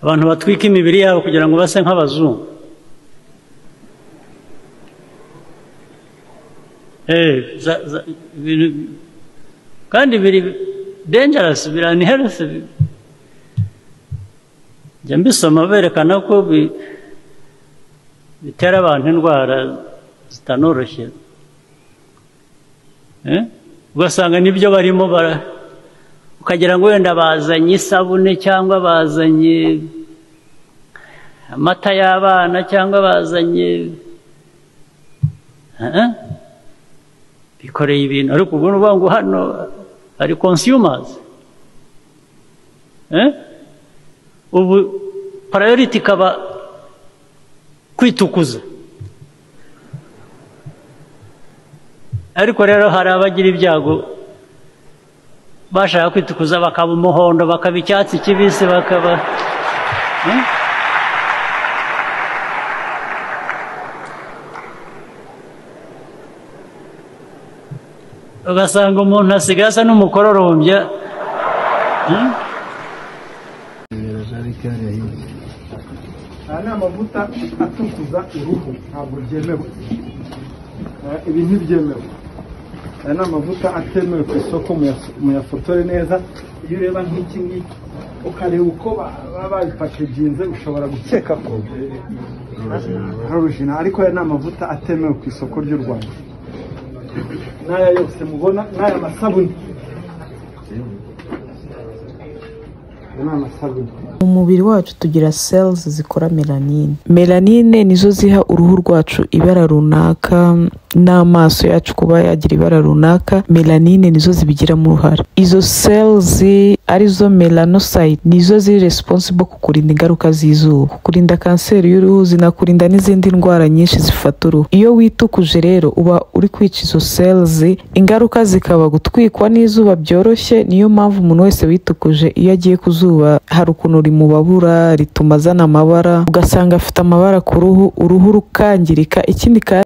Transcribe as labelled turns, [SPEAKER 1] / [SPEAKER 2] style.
[SPEAKER 1] abantu batwika imibiri yabo kugira ngo base nk'abazungu. Kandi biri dangerous, biri unhealthy. Njya mbisoma berekana ko bitera abantu indwara zitanoroshye. Ugasanga nibyo barimo ukagira ngo wenda bazanye isabune cyangwa bazanye amata y'abana cyangwa bazanye bikoreye ibintu, ariko ubwo nuvuga ngo hano ari consumers. Ubu priority kaba kwitukuza. Ariko rero hari abagira ibyago bashaka kwitukuza bakaba umuhondo, bakaba icyatsi kibisi, bakaba ugasanga umuntu asigaye asa n'umukororombya.
[SPEAKER 2] Aya ni amavuta atukuza uruhu, ntabwo byemewe. Ibi ntibyemewe. Aya ni amavuta atemewe ku isoko, muyafotore neza. Iyo ureba nk'iki ngiki ukareba uko baba babipakeginze ushobora gukeka ko ari original, ariko aya ni amavuta atemewe ku isoko ry'u Rwanda. N'aya yose mubona, n'aya masabune.
[SPEAKER 3] Mu mubiri wacu tugira cells zikora melanine. Melanine nizo ziha uruhu rwacu ibara runaka, n'amaso yacu kuba yagira ibara runaka. Melanine nizo zibigiramo uruhare. Izo cells arizo melanocyte nizo ziri responsible ku kurinda ingaruka z'izuba, kurinda kanseri y'uruhu, zinakurinda n'izindi ndwara nyinshi zifata uruhu. Iyo witukuje rero uba uri kwica izo cells, ingaruka zikaba gutwikwa n'izuba byoroshye. Niyo mpamvu umuntu wese witukuje iyo agiye ku zuba hari ukuntu rimubabura, rituma azana amabara, ugasanga afite amabara ku ruhu, uruhu rukangirika. Ikindi